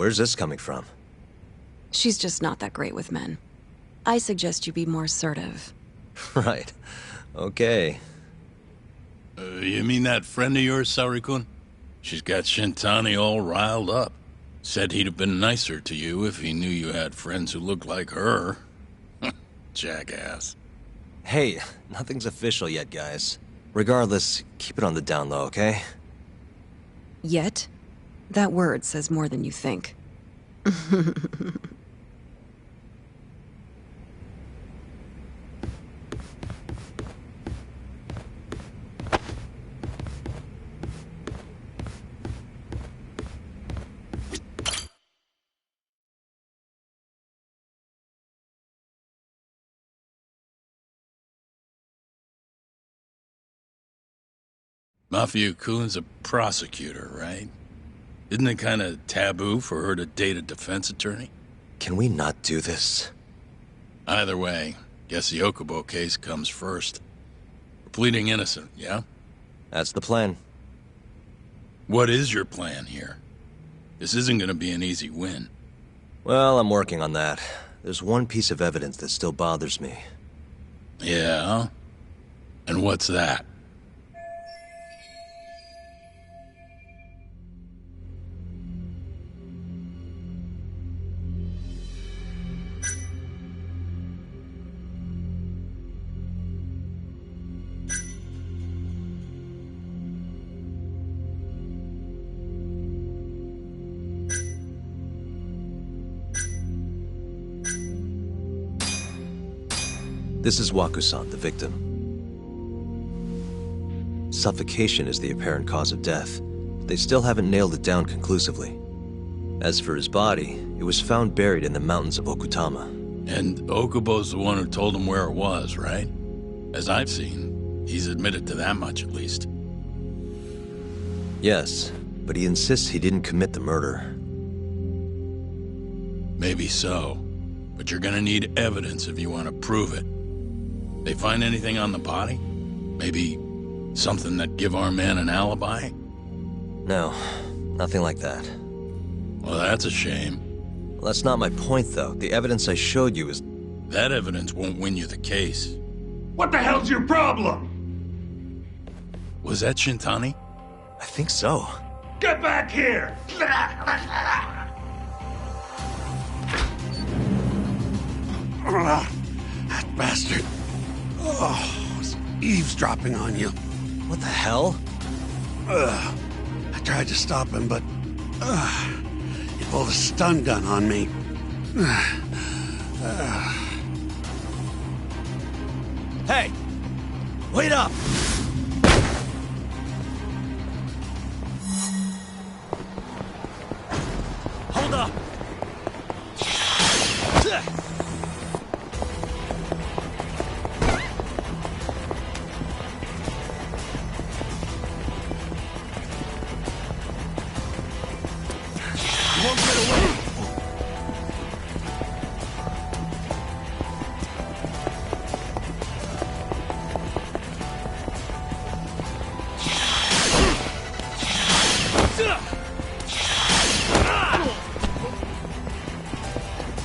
Where's this coming from? She's just not that great with men. I suggest you be more assertive. Right. Okay. You mean that friend of yours, Saori-kun? She's got Shintani all riled up. Said he'd have been nicer to you if he knew you had friends who looked like her. Jackass. Hey, nothing's official yet, guys. Regardless, keep it on the down low, okay? Yet? That word says more than you think. Mafia-kun's a prosecutor, right? Isn't it kind of taboo for her to date a defense attorney? Can we not do this? Either way, guess the Okubo case comes first. We're pleading innocent, yeah? That's the plan. What is your plan here? This isn't gonna be an easy win. Well, I'm working on that. There's one piece of evidence that still bothers me. Yeah? And what's that? This is Wakusan, the victim. Suffocation is the apparent cause of death, but they still haven't nailed it down conclusively. As for his body, it was found buried in the mountains of Okutama. And Okubo's the one who told him where it was, right? As I've seen, he's admitted to that much at least. Yes, but he insists he didn't commit the murder. Maybe so, but you're gonna need evidence if you want to prove it. They find anything on the body? Maybe something that give our man an alibi? No, nothing like that. Well, that's a shame. Well, that's not my point, though. The evidence I showed you is... That evidence won't win you the case. What the hell's your problem? Was that Shintani? I think so. Get back here! That bastard. Oh, was eavesdropping on you. What the hell? I tried to stop him, but he pulled a stun gun on me. Hey! Wait up! Hold up! You won't get away!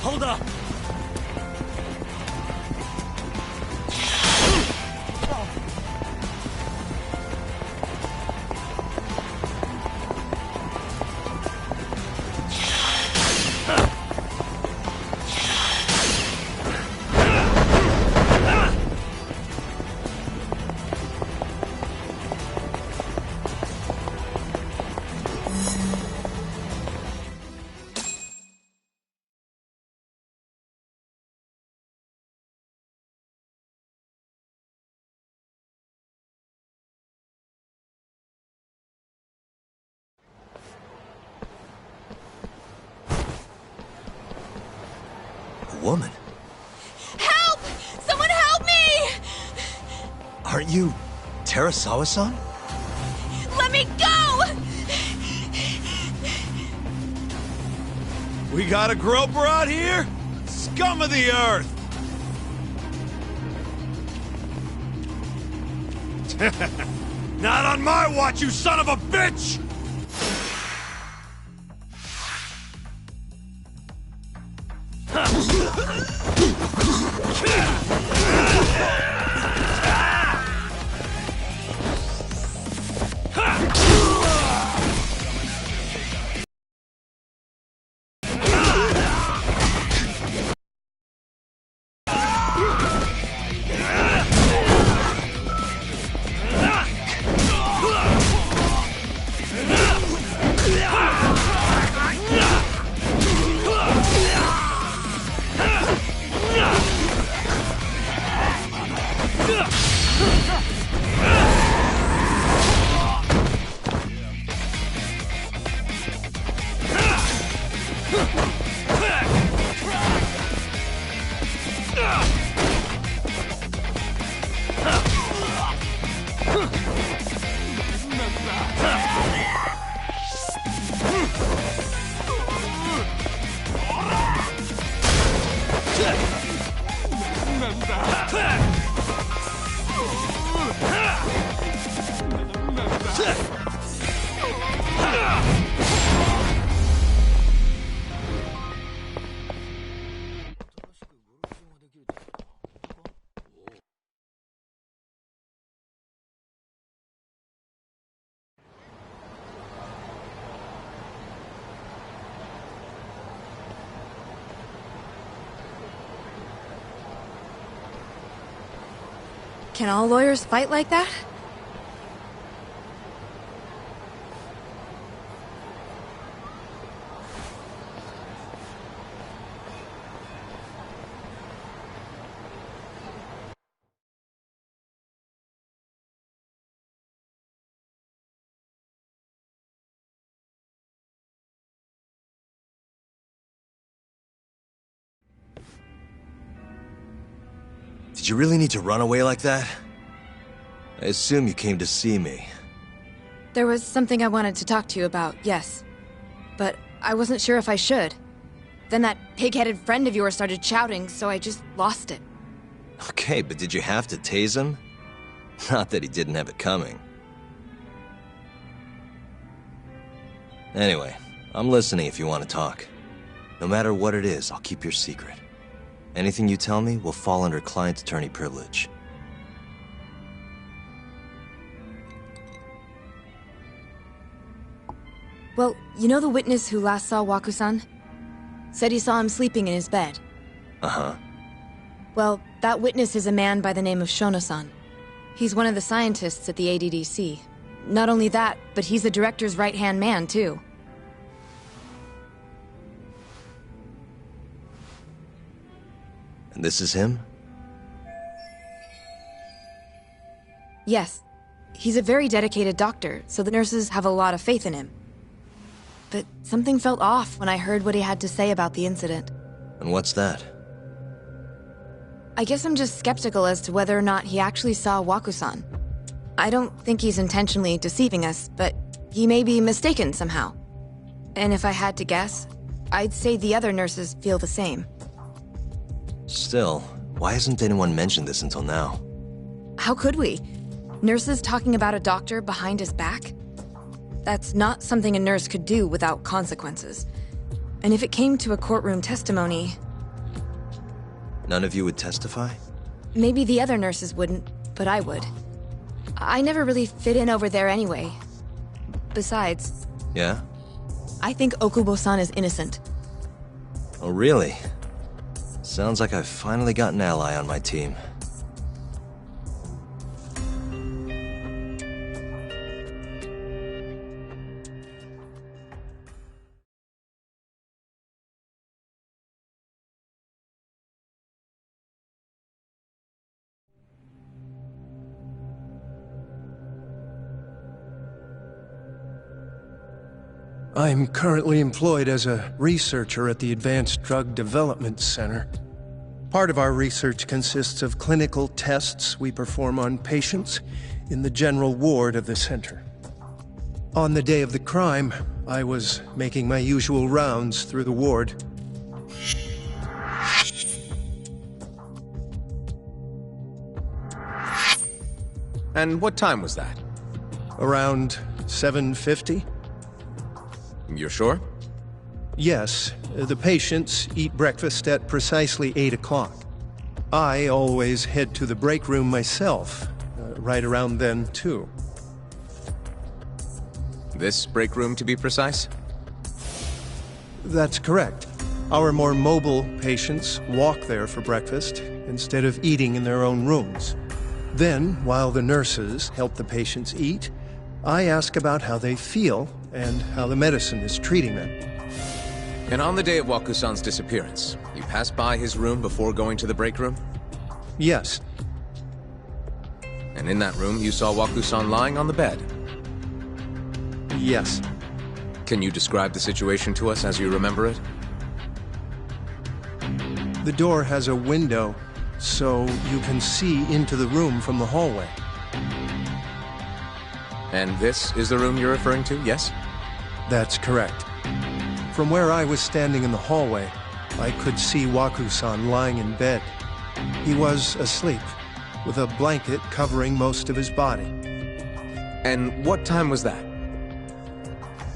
Hold up! Woman? Help! Someone help me! Aren't you Terasawa-san? Let me go! We got a groper out here? Scum of the earth! Not on my watch, you son of a bitch! Can all lawyers fight like that? Did you really need to run away like that? I assume you came to see me. There was something I wanted to talk to you about, yes. But I wasn't sure if I should. Then that pig-headed friend of yours started shouting, so I just lost it. Okay, but did you have to tase him? Not that he didn't have it coming. Anyway, I'm listening if you want to talk. No matter what it is, I'll keep your secret. Anything you tell me will fall under client attorney privilege. Well, you know the witness who last saw Waku-san? Said he saw him sleeping in his bed. Uh-huh. Well, that witness is a man by the name of Shono-san. He's one of the scientists at the ADDC. Not only that, but he's the director's right-hand man, too. And this is him? Yes. He's a very dedicated doctor, so the nurses have a lot of faith in him. But something felt off when I heard what he had to say about the incident. And what's that? I guess I'm just skeptical as to whether or not he actually saw Waku-san. I don't think he's intentionally deceiving us, but he may be mistaken somehow. And if I had to guess, I'd say the other nurses feel the same. Still, why hasn't anyone mentioned this until now? How could we? Nurses talking about a doctor behind his back? That's not something a nurse could do without consequences. And if it came to a courtroom testimony... None of you would testify? Maybe the other nurses wouldn't, but I would. I never really fit in over there anyway. Besides... Yeah? I think Okubo-san is innocent. Oh, really? Sounds like I've finally got an ally on my team. I'm currently employed as a researcher at the Advanced Drug Development Center. Part of our research consists of clinical tests we perform on patients in the general ward of the center. On the day of the crime, I was making my usual rounds through the ward. And what time was that? Around 7:50? You're sure? Yes, the patients eat breakfast at precisely 8 o'clock. I always head to the break room myself, right around then, too. This break room, to be precise? That's correct. Our more mobile patients walk there for breakfast instead of eating in their own rooms. Then, while the nurses help the patients eat, I ask about how they feel and how the medicine is treating them. And on the day of Wakusan's disappearance, you passed by his room before going to the break room? Yes. And in that room, you saw Wakusan lying on the bed? Yes. Can you describe the situation to us as you remember it? The door has a window, so you can see into the room from the hallway. And this is the room you're referring to, yes? That's correct. From where I was standing in the hallway, I could see Wakusan lying in bed. He was asleep, with a blanket covering most of his body. And what time was that?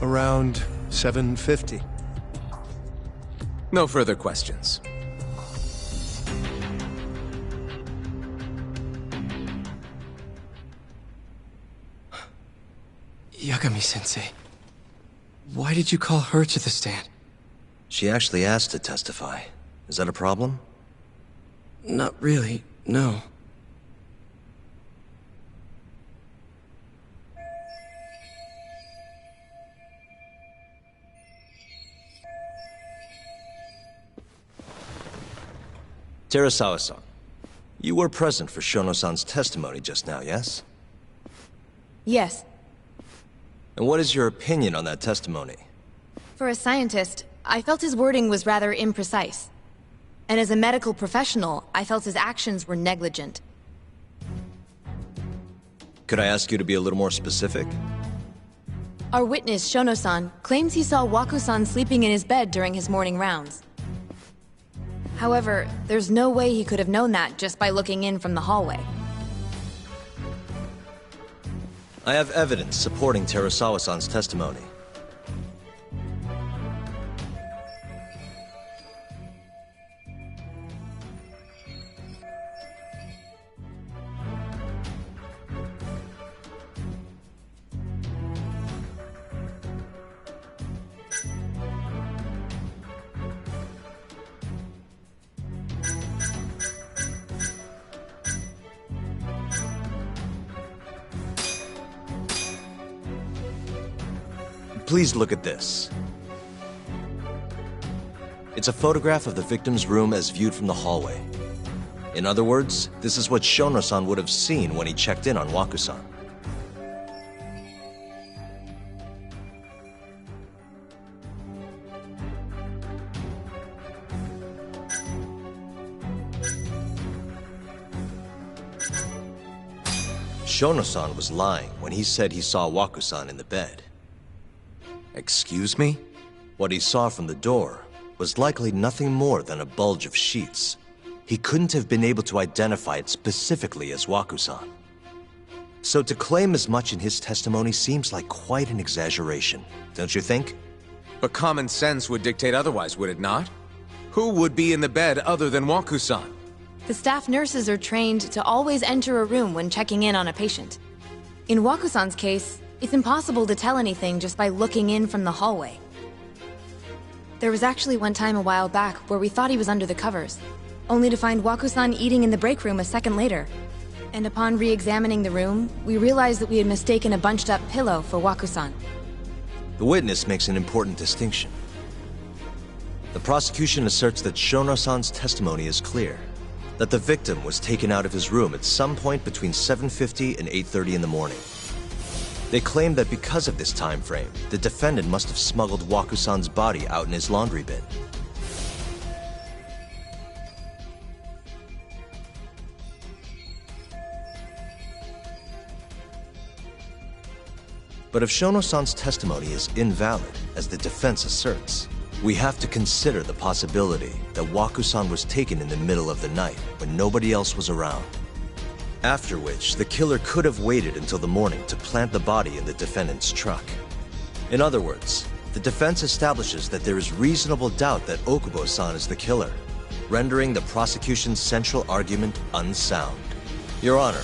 Around 7:50. No further questions. Yagami-sensei, why did you call her to the stand? She actually asked to testify. Is that a problem? Not really, no. Terasawa-san, you were present for Shono-san's testimony just now, yes? Yes. And what is your opinion on that testimony? For a scientist, I felt his wording was rather imprecise. And as a medical professional, I felt his actions were negligent. Could I ask you to be a little more specific? Our witness, Shono-san, claims he saw Waku-san sleeping in his bed during his morning rounds. However, there's no way he could have known that just by looking in from the hallway. I have evidence supporting Terasawa-san's testimony. Please look at this. It's a photograph of the victim's room as viewed from the hallway. In other words, this is what Shono-san would have seen when he checked in on Waku-san. Shono-san was lying when he said he saw Waku-san in the bed. Excuse me? What he saw from the door was likely nothing more than a bulge of sheets. He couldn't have been able to identify it specifically as Waku-san. So to claim as much in his testimony seems like quite an exaggeration, don't you think? But common sense would dictate otherwise, would it not? Who would be in the bed other than Waku-san? The staff nurses are trained to always enter a room when checking in on a patient. In Waku-san's case, it's impossible to tell anything just by looking in from the hallway. There was actually one time a while back where we thought he was under the covers, only to find Waku-san eating in the break room a second later. And upon re-examining the room, we realized that we had mistaken a bunched-up pillow for Waku-san. The witness makes an important distinction. The prosecution asserts that Shono-san's testimony is clear, that the victim was taken out of his room at some point between 7:50 and 8:30 in the morning. They claim that because of this time frame, the defendant must have smuggled Waku-san's body out in his laundry bin. But if Shono-san's testimony is invalid, as the defense asserts, we have to consider the possibility that Waku-san was taken in the middle of the night when nobody else was around. After which, the killer could have waited until the morning to plant the body in the defendant's truck. In other words, the defense establishes that there is reasonable doubt that Okubo-san is the killer, rendering the prosecution's central argument unsound. Your Honor,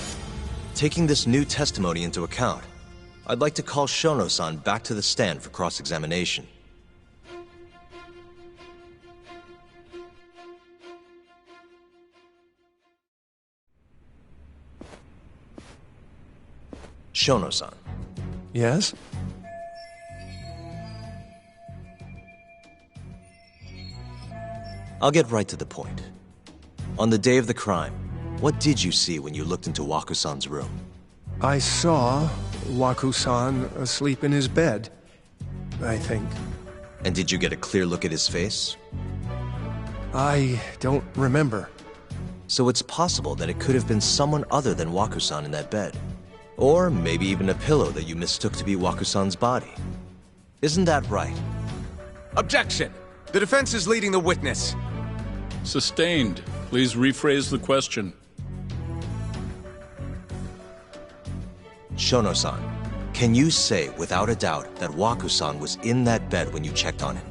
taking this new testimony into account, I'd like to call Shono-san back to the stand for cross-examination. Shono-san. Yes? I'll get right to the point. On the day of the crime, what did you see when you looked into Waku-san's room? I saw Waku-san asleep in his bed, I think. And did you get a clear look at his face? I don't remember. So it's possible that it could have been someone other than Waku-san in that bed. Or maybe even a pillow that you mistook to be Waku-san's body. Isn't that right? Objection! The defense is leading the witness. Sustained. Please rephrase the question. Shono-san, can you say without a doubt that Waku-san was in that bed when you checked on him?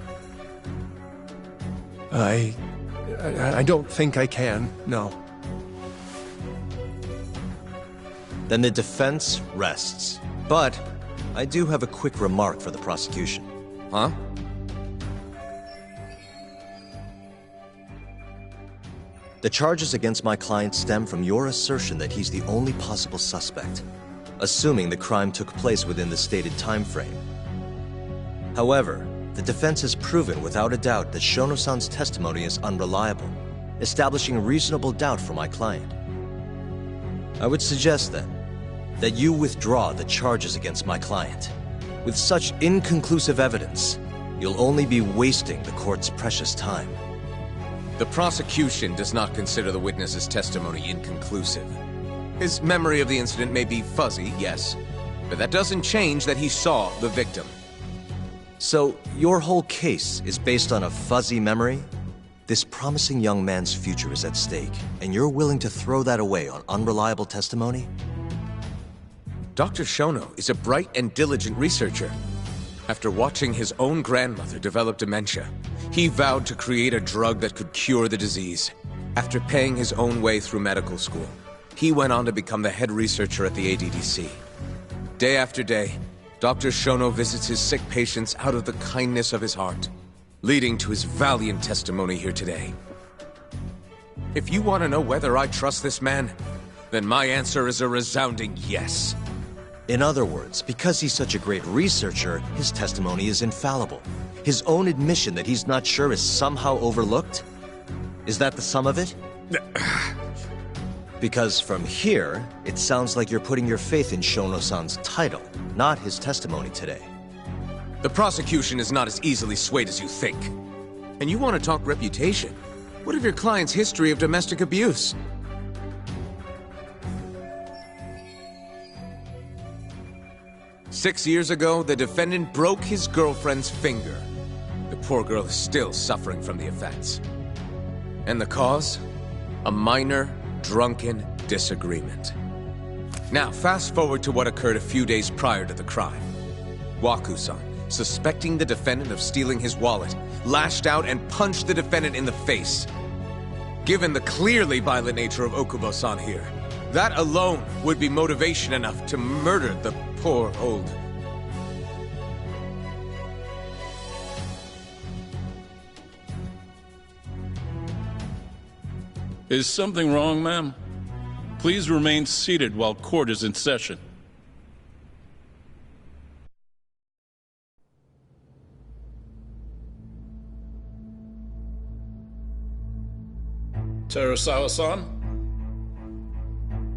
I don't think I can, no. Then the defense rests. But I do have a quick remark for the prosecution. Huh? The charges against my client stem from your assertion that he's the only possible suspect, assuming the crime took place within the stated time frame. However, the defense has proven without a doubt that Shono-san's testimony is unreliable, establishing reasonable doubt for my client. I would suggest then that you withdraw the charges against my client. With such inconclusive evidence, you'll only be wasting the court's precious time. The prosecution does not consider the witness's testimony inconclusive. His memory of the incident may be fuzzy, yes, but that doesn't change that he saw the victim. So, your whole case is based on a fuzzy memory? This promising young man's future is at stake, and you're willing to throw that away on unreliable testimony? Dr. Shono is a bright and diligent researcher. After watching his own grandmother develop dementia, he vowed to create a drug that could cure the disease. After paying his own way through medical school, he went on to become the head researcher at the ADDC. Day after day, Dr. Shono visits his sick patients out of the kindness of his heart, leading to his valiant testimony here today. If you want to know whether I trust this man, then my answer is a resounding yes. In other words, because he's such a great researcher, his testimony is infallible. His own admission that he's not sure is somehow overlooked? Is that the sum of it? Because from here, it sounds like you're putting your faith in Shono-san's title, not his testimony today. The prosecution is not as easily swayed as you think. And you want to talk reputation? What of your client's history of domestic abuse? Six years ago, the defendant broke his girlfriend's finger. The poor girl is still suffering from the effects. And the cause? A minor, drunken disagreement. Now, fast forward to what occurred a few days prior to the crime. Waku-san, suspecting the defendant of stealing his wallet, lashed out and punched the defendant in the face. Given the clearly violent nature of Okubo-san here, that alone would be motivation enough to murder the poor old... Is something wrong, ma'am? Please remain seated while court is in session. Terasawa-san?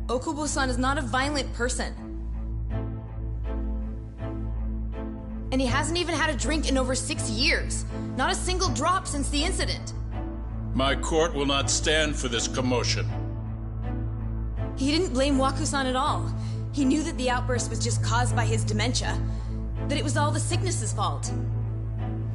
Okubo-san is not a violent person. And he hasn't even had a drink in over 6 years. Not a single drop since the incident. My court will not stand for this commotion. He didn't blame Waku-san at all. He knew that the outburst was just caused by his dementia. That it was all the sickness's fault.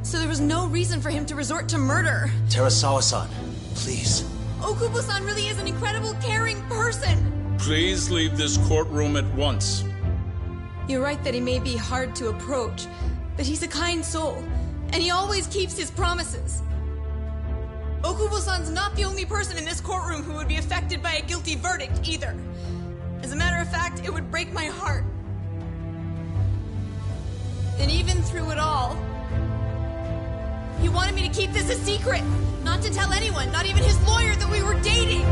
So there was no reason for him to resort to murder. Terasawa-san, please. Okubo-san really is an incredible, caring person. Please leave this courtroom at once. You're right that he may be hard to approach, but he's a kind soul. And he always keeps his promises. Okubo-san's not the only person in this courtroom who would be affected by a guilty verdict, either. As a matter of fact, it would break my heart. And even through it all, he wanted me to keep this a secret, not to tell anyone, not even his lawyer, that we were dating.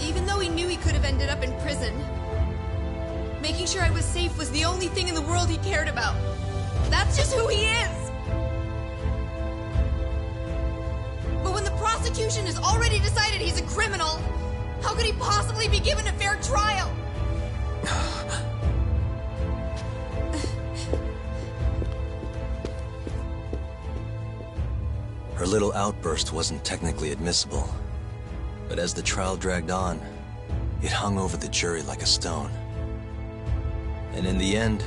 Even though he knew he could have ended up in prison, making sure I was safe was the only thing in the world he cared about. That's just who he is. But when the prosecution has already decided he's a criminal, how could he possibly be given a fair trial? Her little outburst wasn't technically admissible, but as the trial dragged on, it hung over the jury like a stone. And in the end,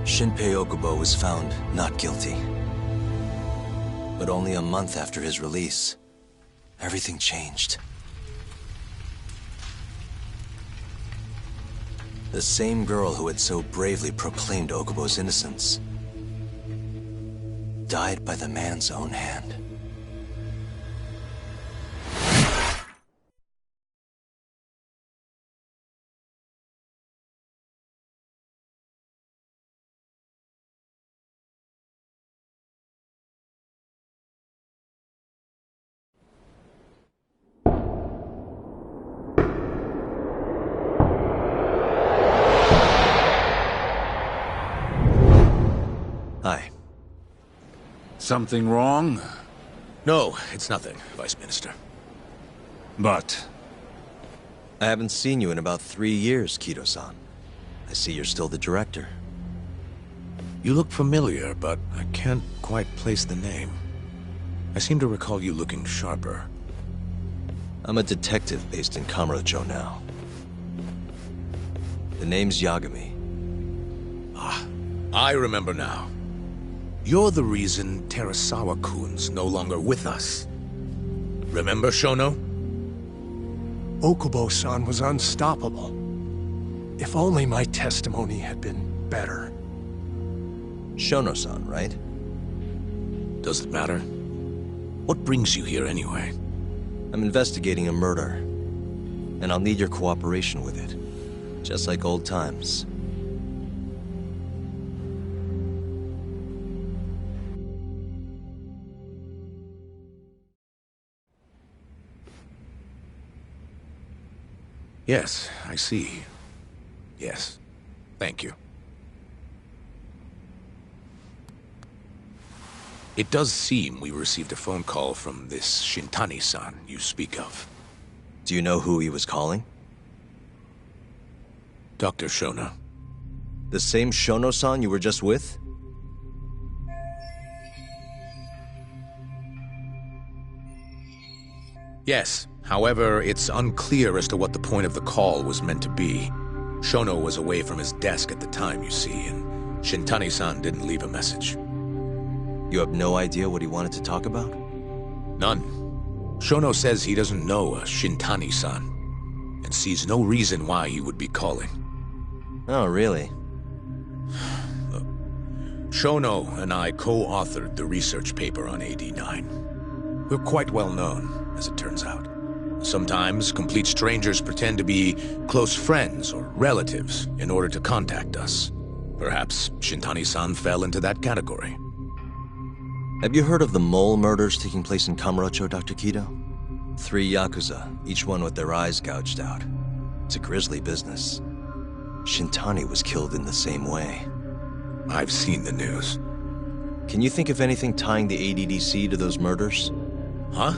Shinpei Okubo was found not guilty. But only a month after his release, everything changed. The same girl who had so bravely proclaimed Okubo's innocence died by the man's own hand. Hi. Something wrong? No, it's nothing, Vice Minister. But... I haven't seen you in about 3 years, Kido-san. I see you're still the director. You look familiar, but I can't quite place the name. I seem to recall you looking sharper. I'm a detective based in Kamurocho now. The name's Yagami. Ah, I remember now. You're the reason Terasawa-kun's no longer with us. Remember, Shono? Okubo-san was unstoppable. If only my testimony had been better. Shono-san, right? Does it matter? What brings you here anyway? I'm investigating a murder, and I'll need your cooperation with it. Just like old times. Yes, I see. Yes. Thank you. It does seem we received a phone call from this Shintani-san you speak of. Do you know who he was calling? Dr. Shono. The same Shono-san you were just with? Yes. However, it's unclear as to what the point of the call was meant to be. Shono was away from his desk at the time, you see, and Shintani-san didn't leave a message. You have no idea what he wanted to talk about? None. Shono says he doesn't know a Shintani-san, and sees no reason why he would be calling. Oh, really? Look, Shono and I co-authored the research paper on AD9. We're quite well known, as it turns out. Sometimes, complete strangers pretend to be close friends or relatives in order to contact us. Perhaps Shintani-san fell into that category. Have you heard of the mole murders taking place in Kamurocho, Dr. Kido? 3 Yakuza, each one with their eyes gouged out. It's a grisly business. Shintani was killed in the same way. I've seen the news. Can you think of anything tying the ADDC to those murders? Huh?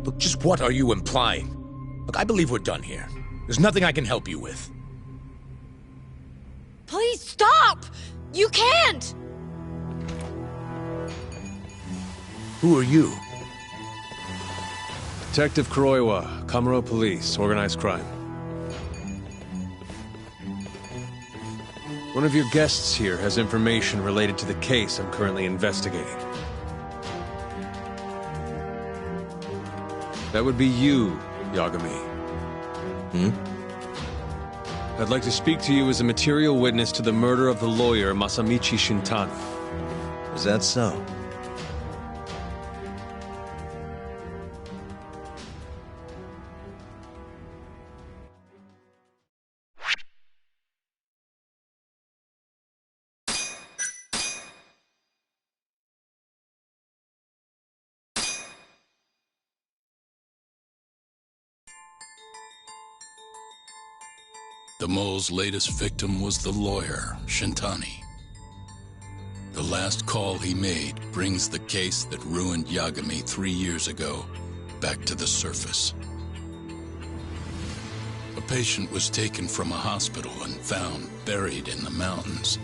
Look, just what are you implying? Look, I believe we're done here. There's nothing I can help you with. Please stop! You can't! Who are you? Detective Kuroiwa, Kamuro Police, Organized Crime. One of your guests here has information related to the case I'm currently investigating. That would be you, Yagami. I'd like to speak to you as a material witness to the murder of the lawyer Masamichi Shintani. Is that so? The mole's latest victim was the lawyer, Shintani. The last call he made brings the case that ruined Yagami 3 years ago back to the surface. A patient was taken from a hospital and found buried in the mountains.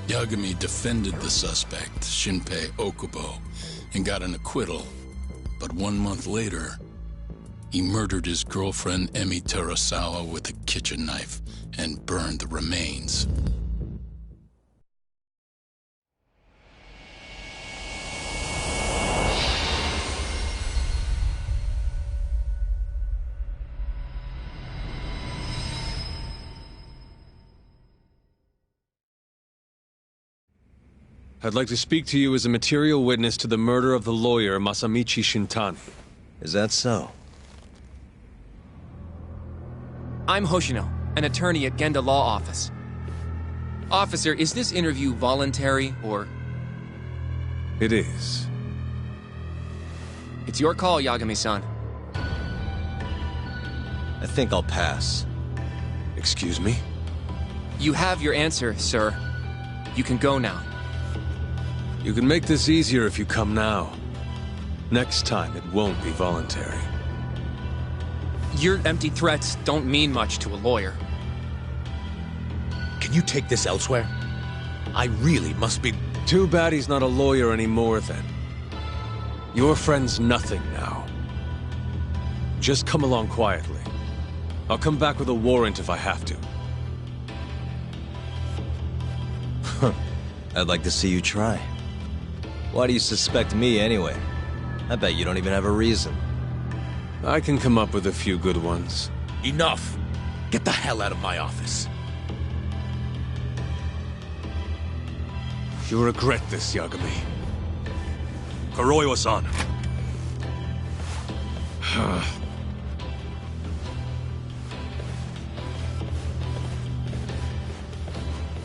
Yagami defended the suspect, Shinpei Okubo, and got an acquittal. But 1 month later, he murdered his girlfriend Emi Terasawa with a kitchen knife and burned the remains. I'd like to speak to you as a material witness to the murder of the lawyer Masamichi Shintani. Is that so? I'm Hoshino, an attorney at Genda Law Office. Officer, is this interview voluntary, or...? It is. It's your call, Yagami-san. I think I'll pass. Excuse me? You have your answer, sir. You can go now. You can make this easier if you come now. Next time, it won't be voluntary. Your empty threats don't mean much to a lawyer. Can you take this elsewhere? I really must be... Too bad he's not a lawyer anymore, then. Your friend's nothing now. Just come along quietly. I'll come back with a warrant if I have to. I'd like to see you try. Why do you suspect me anyway? I bet you don't even have a reason. I can come up with a few good ones. Enough! Get the hell out of my office. You'll regret this, Yagami. Kuroiwa-san.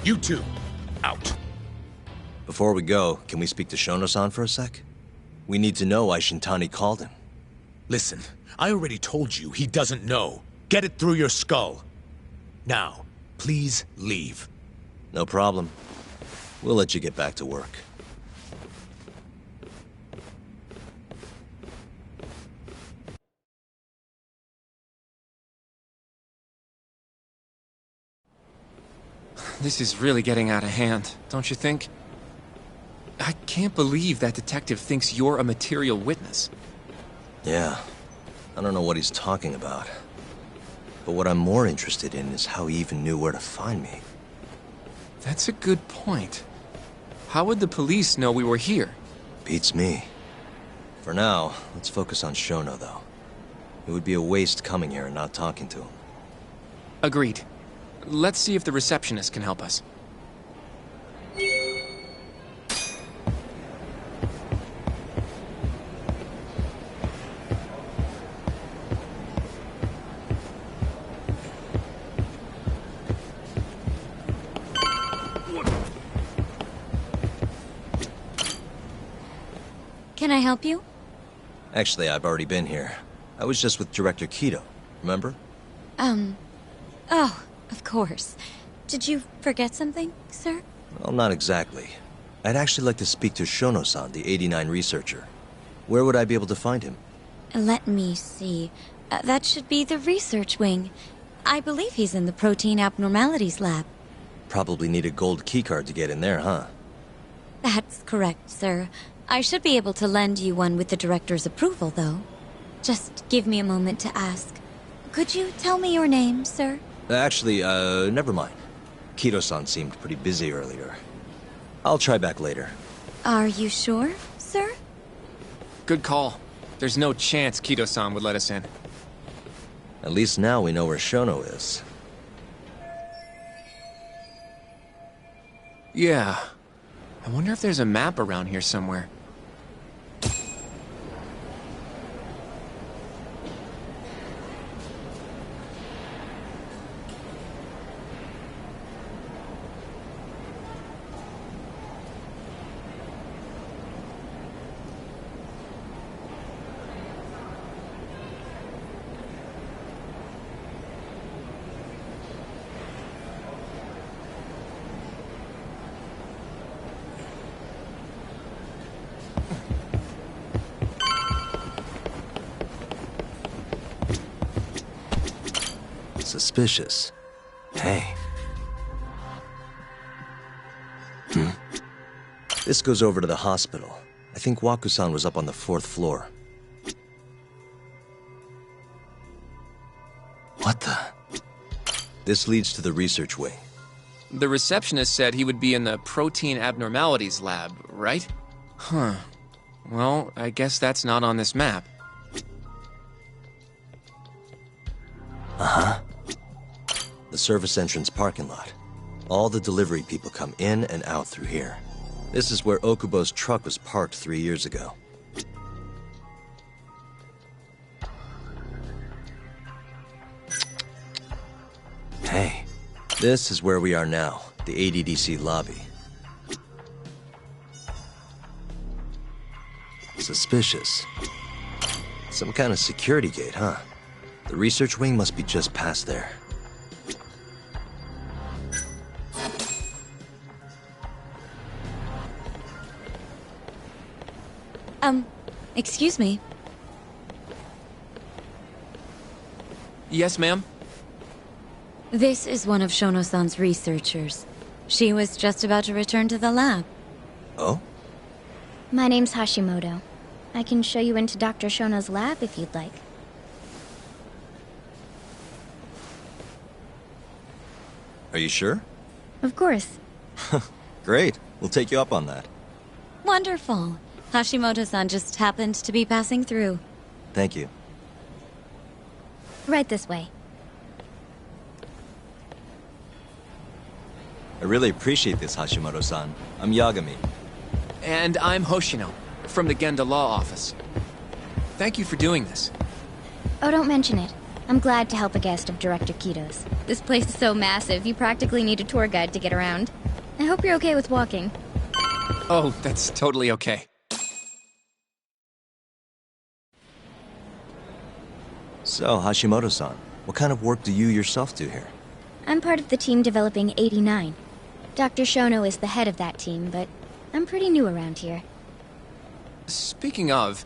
You two, out. Before we go, can we speak to Shono-san for a sec? We need to know why Shintani called him. Listen, I already told you he doesn't know. Get it through your skull. Now, please leave. No problem. We'll let you get back to work. This is really getting out of hand, don't you think? I can't believe that detective thinks you're a material witness. Yeah. I don't know what he's talking about. But what I'm more interested in is how he even knew where to find me. That's a good point. How would the police know we were here? Beats me. For now, let's focus on Shono, though. It would be a waste coming here and not talking to him. Agreed. Let's see if the receptionist can help us. Can I help you? Actually, I've already been here. I was just with Director Kido, remember? Oh, of course. Did you forget something, sir? Well, not exactly. I'd actually like to speak to Shono-san, the 89 researcher. Where would I be able to find him? Let me see. That should be the research wing. I believe he's in the protein abnormalities lab. Probably need a gold keycard to get in there, huh? That's correct, sir. I should be able to lend you one with the director's approval, though. Just give me a moment to ask. Could you tell me your name, sir? Actually, never mind. Kido-san seemed pretty busy earlier. I'll try back later. Are you sure, sir? Good call. There's no chance Kido-san would let us in. At least now we know where Shono is. Yeah. I wonder if there's a map around here somewhere. Suspicious. Hey. This goes over to the hospital. I think Waku-san was up on the 4th floor. What the? This leads to the research wing. The receptionist said he would be in the protein abnormalities lab, right? Huh. Well, I guess that's not on this map. Uh-huh. The service entrance parking lot. All the delivery people come in and out through here. This is where Okubo's truck was parked 3 years ago. Hey, this is where we are now, the ADDC lobby. Suspicious. Some kind of security gate, huh? The research wing must be just past there. Excuse me. Yes, ma'am? This is one of Shono-san's researchers. She was just about to return to the lab. Oh? My name's Hashimoto. I can show you into Dr. Shono's lab if you'd like. Are you sure? Of course. Great. We'll take you up on that. Wonderful. Hashimoto-san just happened to be passing through. Thank you. Right this way. I really appreciate this, Hashimoto-san. I'm Yagami. And I'm Hoshino, from the Genda Law Office. Thank you for doing this. Oh, don't mention it. I'm glad to help a guest of Director Kito's. This place is so massive, you practically need a tour guide to get around. I hope you're okay with walking. Oh, that's totally okay. So, Hashimoto-san, what kind of work do you yourself do here? I'm part of the team developing 89. Dr. Shono is the head of that team, but I'm pretty new around here. Speaking of,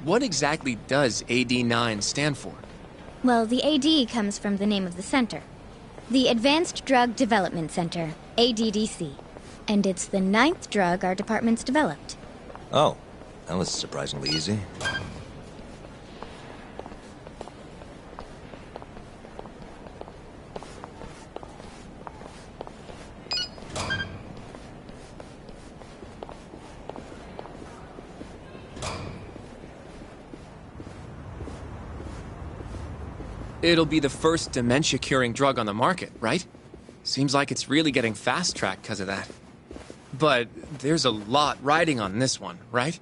what exactly does AD9 stand for? Well, the AD comes from the name of the center. The Advanced Drug Development Center, ADDC. And it's the 9th drug our department's developed. Oh, that was surprisingly easy. It'll be the first dementia-curing drug on the market, right? Seems like it's really getting fast-tracked because of that. But there's a lot riding on this one, right?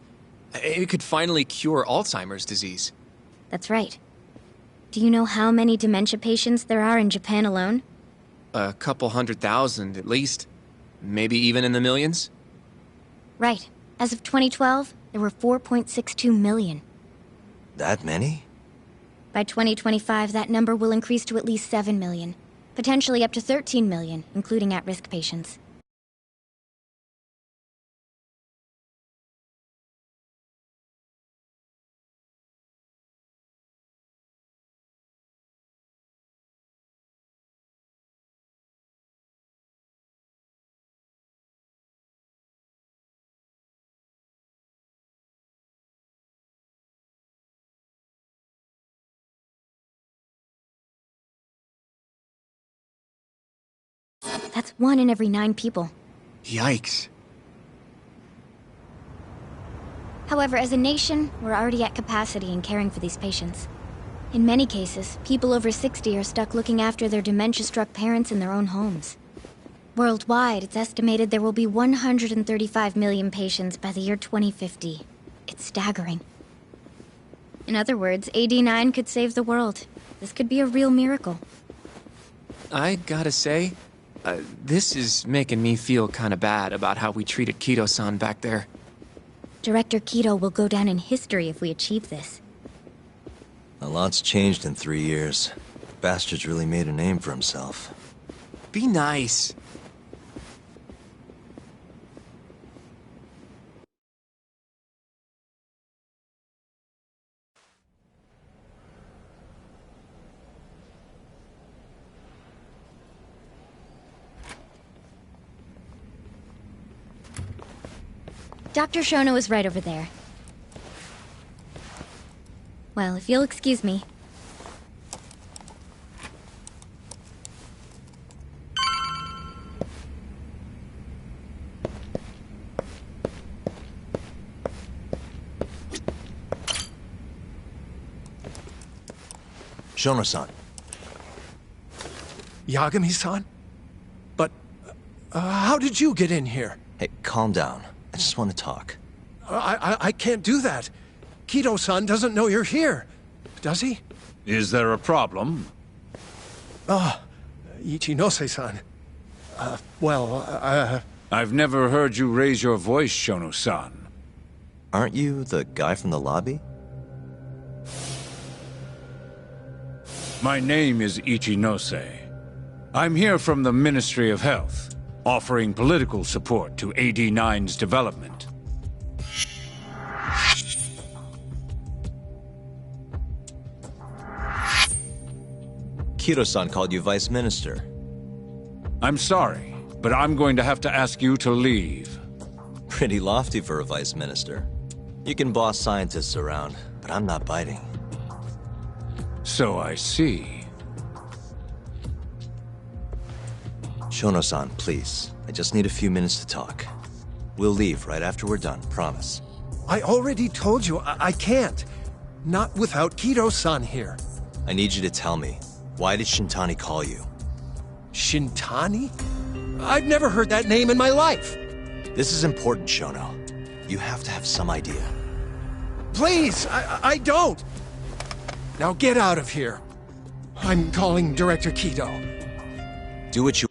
It could finally cure Alzheimer's disease. That's right. Do you know how many dementia patients there are in Japan alone? A couple 100,000 at least. Maybe even in the millions? Right. As of 2012, there were 4.62 million. That many? By 2025, that number will increase to at least 7 million. Potentially up to 13 million, including at-risk patients. That's 1 in every 9 people. Yikes. However, as a nation, we're already at capacity in caring for these patients. In many cases, people over 60 are stuck looking after their dementia-struck parents in their own homes. Worldwide, it's estimated there will be 135 million patients by the year 2050. It's staggering. In other words, AD9 could save the world. This could be a real miracle. I gotta say, this is making me feel kinda bad about how we treated Kido-san back there. Director Kido will go down in history if we achieve this. A lot's changed in 3 years. Bastard's really made a name for himself. Be nice. Dr. Shono is right over there. Well, if you'll excuse me. Shono-san. Yagami-san? But, how did you get in here? Hey, calm down. I just want to talk. I can't do that. Kido-san doesn't know you're here, does he? Is there a problem? Ichinose-san. I've never heard you raise your voice, Shono-san. Aren't you the guy from the lobby? My name is Ichinose. I'm here from the Ministry of Health, offering political support to AD9's development. Kido-san called you Vice Minister. I'm sorry, but I'm going to have to ask you to leave. Pretty lofty for a Vice Minister. You can boss scientists around, but I'm not biting. So I see. Shono-san, please. I just need a few minutes to talk. We'll leave right after we're done, promise. I already told you, I can't. Not without Kido-san here. I need you to tell me, why did Shintani call you? Shintani? I've never heard that name in my life. This is important, Shono. You have to have some idea. Please, I don't. Now get out of here. I'm calling Director Kido. Do what you